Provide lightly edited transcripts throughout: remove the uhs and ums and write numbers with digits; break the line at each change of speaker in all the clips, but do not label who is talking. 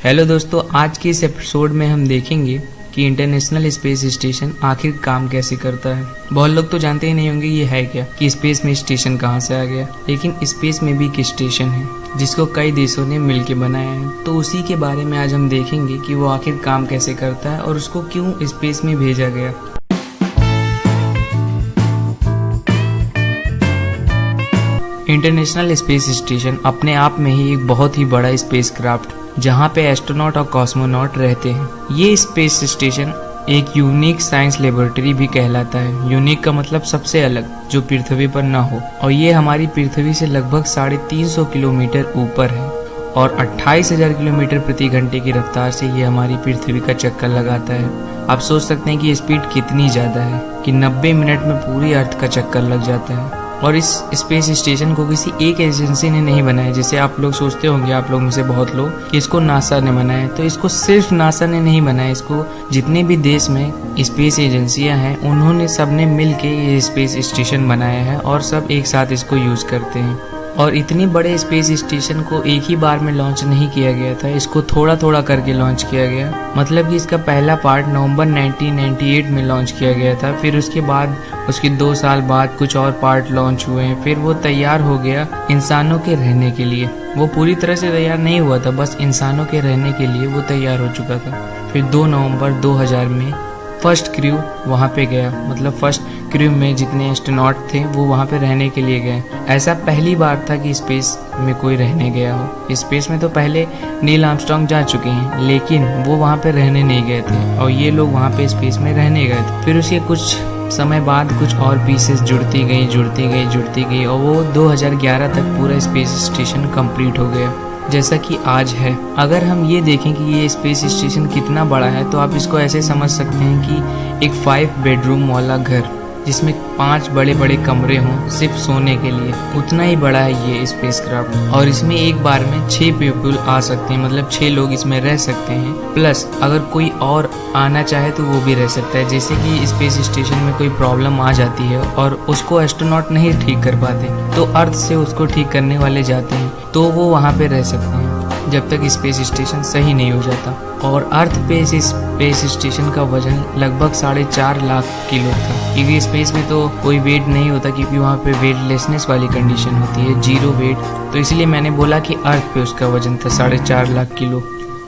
Hello दोस्तों, आज के इस एपिसोड में हम देखेंगे कि इंटरनेशनल स्पेस स्टेशन आखिर काम कैसे करता है। बहुत लोग तो जानते ही नहीं होंगे ये है क्या, कि स्पेस में स्टेशन कहाँ से आ गया। लेकिन स्पेस में भी एक स्टेशन है जिसको कई देशों ने मिलकर बनाया है। तो उसी के बारे में आज हम देखेंगे कि वो आखिर काम कैसे करता है और उसको क्यों स्पेस में भेजा गया। इंटरनेशनल स्पेस स्टेशन अपने आप में ही एक बहुत ही बड़ा स्पेसक्राफ्ट जहां पे एस्ट्रोनॉट और कॉस्मोनॉट रहते हैं। ये स्पेस स्टेशन एक यूनिक साइंस लेबोरेटरी भी कहलाता है। यूनिक का मतलब सबसे अलग, जो पृथ्वी पर न हो। और ये हमारी पृथ्वी से लगभग 350 किलोमीटर ऊपर है और 28,000 किलोमीटर प्रति घंटे की रफ्तार से ये हमारी पृथ्वी का चक्कर लगाता है। आप सोच सकते हैं कि ये स्पीड कितनी ज़्यादा है कि 90 मिनट में पूरी अर्थ का चक्कर लग जाता है। और इस स्पेस स्टेशन को किसी एक एजेंसी ने नहीं बनाया, जैसे आप लोग सोचते होंगे, आप लोग में से बहुत लोग, कि इसको नासा ने बनाया। तो इसको सिर्फ नासा ने नहीं बनाया, इसको जितने भी देश में स्पेस एजेंसियां हैं उन्होंने सबने मिलके ये स्पेस स्टेशन बनाया है और सब एक साथ इसको यूज करते हैं। और इतनी बड़े स्पेस स्टेशन को एक ही बार में लॉन्च नहीं किया गया था, इसको थोड़ा थोड़ा करके लॉन्च किया गया। मतलब कि इसका पहला पार्ट नवंबर 1998 में लॉन्च किया गया था। फिर उसके बाद उसके 2 साल बाद कुछ और पार्ट लॉन्च हुए हैं। फिर वो तैयार हो गया इंसानों के रहने के लिए। वो पूरी तरह से तैयार नहीं हुआ था, बस इंसानों के रहने के लिए वो तैयार हो चुका था। फिर 2 नवंबर 2000 में फर्स्ट क्रू वहाँ पे गया। मतलब फर्स्ट क्रू में जितने एस्ट्रोनॉट थे वो वहाँ पे रहने के लिए गए। ऐसा पहली बार था कि स्पेस में कोई रहने गया हो। स्पेस में तो पहले नील आर्मस्ट्रांग जा चुके हैं, लेकिन वो वहाँ पे रहने नहीं गए थे और ये लोग वहाँ पे स्पेस में रहने गए थे। फिर उसके कुछ समय बाद कुछ और पीसेस जुड़ती गई और वो 2011 तक पूरा स्पेस स्टेशन कंप्लीट हो गया, जैसा कि आज है। अगर हम ये देखें कि ये स्पेस स्टेशन कितना बड़ा है, तो आप इसको ऐसे समझ सकते हैं कि एक 5 बेडरूम वाला घर जिसमें 5 बड़े बड़े कमरे हों सिर्फ सोने के लिए, उतना ही बड़ा है ये स्पेसक्राफ्ट। और इसमें एक बार में 6 पीपल आ सकते हैं, मतलब 6 लोग इसमें रह सकते हैं। प्लस अगर कोई और आना चाहे तो वो भी रह सकता है। जैसे कि स्पेस स्टेशन में कोई प्रॉब्लम आ जाती है और उसको एस्ट्रोनॉट नहीं ठीक कर पाते, तो अर्थ से उसको ठीक करने वाले जाते हैं, तो वो वहाँ पे रह सकते हैं जब तक स्पेस स्टेशन सही नहीं हो जाता। और अर्थ पे इस स्पेस स्टेशन का वजन लगभग 4.5 लाख किलो था, क्योंकि स्पेस में तो कोई वेट नहीं होता, क्योंकि वहाँ पे वेटलेसनेस वाली कंडीशन होती है, 0 वेट। तो इसलिए मैंने बोला कि अर्थ पे उसका वजन था 4.5 लाख किलो।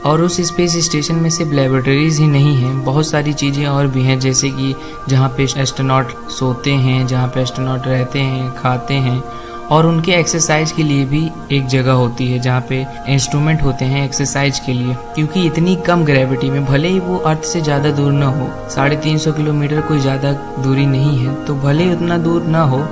और उस स्पेस स्टेशन में सिर्फ लेबोरेटरीज ही नहीं हैं, बहुत सारी चीज़ें और भी हैं, जैसे कि जहाँ पे एस्ट्रोनॉट सोते हैं, जहाँ पे एस्ट्रोनॉट रहते हैं, खाते हैं। और उनके एक्सरसाइज के लिए भी एक जगह होती है जहाँ पे इंस्ट्रूमेंट होते हैं एक्सरसाइज के लिए। क्योंकि इतनी कम ग्रेविटी में, भले ही वो अर्थ से ज़्यादा दूर ना हो, 350 किलोमीटर कोई ज़्यादा दूरी नहीं है, तो भले ही उतना दूर ना हो,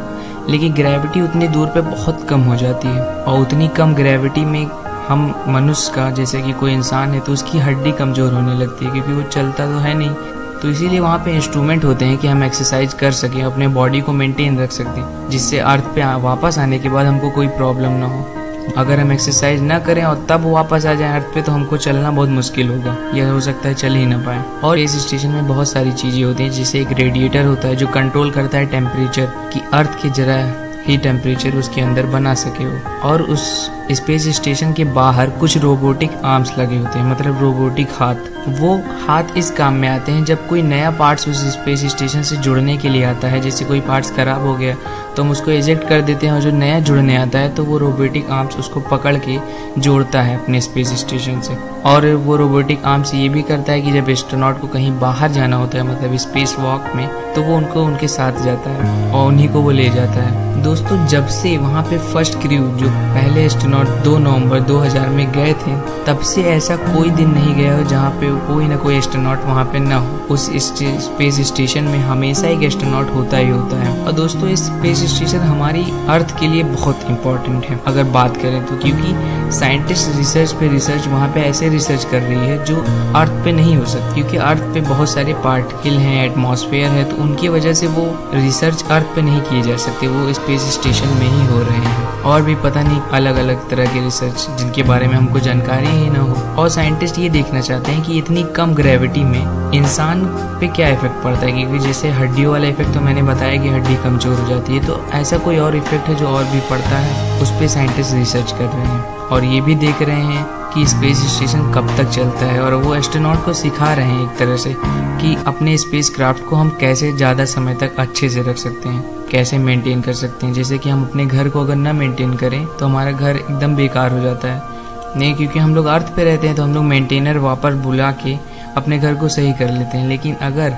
लेकिन ग्रेविटी उतनी दूर पे बहुत कम हो जाती है। और उतनी कम ग्रेविटी में हम मनुष्य का, जैसे कि कोई इंसान है, तो उसकी हड्डी कमज़ोर होने लगती है, क्योंकि वो चलता तो है नहीं। तो इसीलिए वहाँ पे इंस्ट्रूमेंट होते हैं कि हम एक्सरसाइज कर सकें, अपने बॉडी को मेंटेन रख सकते, जिससे अर्थ पे वापस आने के बाद हमको कोई प्रॉब्लम ना हो। अगर हम एक्सरसाइज ना करें और तब वापस आ जाए अर्थ पे, तो हमको चलना बहुत मुश्किल होगा, यह हो सकता है चल ही ना पाए। और इस स्टेशन में बहुत सारी चीज़ें होती हैं, जैसे एक रेडिएटर होता है जो कंट्रोल करता है टेम्परेचर, कि अर्थ के जरा ही टेम्परेचर उसके अंदर बना सके वो। और उस स्पेस स्टेशन के बाहर कुछ रोबोटिक आर्म्स लगे होते हैं, मतलब रोबोटिक हाथ। वो हाथ इस काम में आते हैं जब कोई नया पार्ट्स उस स्पेस स्टेशन से जुड़ने के लिए आता है। जैसे कोई पार्ट्स खराब हो गया तो हम उसको इजेक्ट कर देते हैं, और जो नया जुड़ने आता है तो वो रोबोटिक आर्म्स उसको पकड़ के जोड़ता है अपने स्पेस स्टेशन से। और वो रोबोटिक आर्म्स ये भी करता है कि जब एस्ट्रोनॉट को कहीं बाहर जाना होता है, मतलब स्पेस वॉक में, तो वो उनके साथ जाता है और उन्हीं को वो ले जाता है। दोस्तों, जब से वहाँ पे फर्स्ट क्रू, जो पहले एस्ट्रोनॉट 2 नवंबर 2000 में गए थे, तब से ऐसा कोई दिन नहीं गया हो जहाँ पे कोई ना कोई एस्ट्रोनॉट वहाँ पे ना हो। उस स्पेस स्टेशन में हमेशा एक एस्ट्रोनॉट होता ही होता है। और दोस्तों, इस स्पेस स्टेशन हमारी अर्थ के लिए बहुत इंपॉर्टेंट है अगर बात करें तो, क्योंकि साइंटिस्ट रिसर्च पे रिसर्च वहाँ पे ऐसे रिसर्च कर रही है जो अर्थ पे नहीं हो सकती, क्योंकि अर्थ पे बहुत सारे पार्टिकल हैं, एटमॉस्फेयर है, तो उनकी वजह से वो रिसर्च अर्थ पे नहीं किए जा सकते, वो स्पेस स्टेशन में ही हो रहे हैं। और भी पता नहीं अलग अलग तरह के रिसर्च जिनके बारे में हमको जानकारी ही ना हो। और साइंटिस्ट ये देखना चाहते हैं कि इतनी कम ग्रेविटी में इंसान पे क्या इफेक्ट पड़ता है, क्योंकि जैसे हड्डियों वाला इफेक्ट तो मैंने बताया कि हड्डी कमजोर हो जाती है, तो ऐसा कोई और इफेक्ट है जो और भी पड़ता है, उस पर साइंटिस्ट रिसर्च कर रहे हैं। और ये भी देख रहे हैं कि स्पेस स्टेशन कब तक चलता है, और वो एस्ट्रोनॉट को सिखा रहे हैं एक तरह से कि अपने स्पेस क्राफ्ट को हम कैसे ज़्यादा समय तक अच्छे से रख सकते हैं, कैसे मेंटेन कर सकते हैं। जैसे कि हम अपने घर को अगर ना मेंटेन करें तो हमारा घर एकदम बेकार हो जाता है। नहीं, क्योंकि हम लोग अर्थ पे रहते हैं तो हम लोग मेंटेनर वापस बुला के अपने घर को सही कर लेते हैं। लेकिन अगर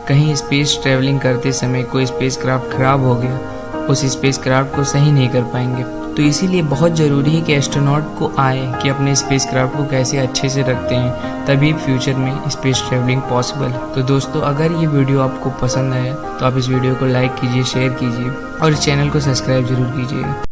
कहीं स्पेस ट्रैवलिंग करते समय कोई स्पेस क्राफ्ट खराब हो गया, उस स्पेस क्राफ्ट को सही नहीं कर पाएंगे। तो इसीलिए बहुत ज़रूरी है कि एस्ट्रोनॉट को आए कि अपने स्पेस क्राफ्ट को कैसे अच्छे से रखते हैं, तभी फ्यूचर में स्पेस ट्रैवलिंग पॉसिबल है। तो दोस्तों, अगर ये वीडियो आपको पसंद आया तो आप इस वीडियो को लाइक कीजिए, शेयर कीजिए और इस चैनल को सब्सक्राइब जरूर कीजिएगा।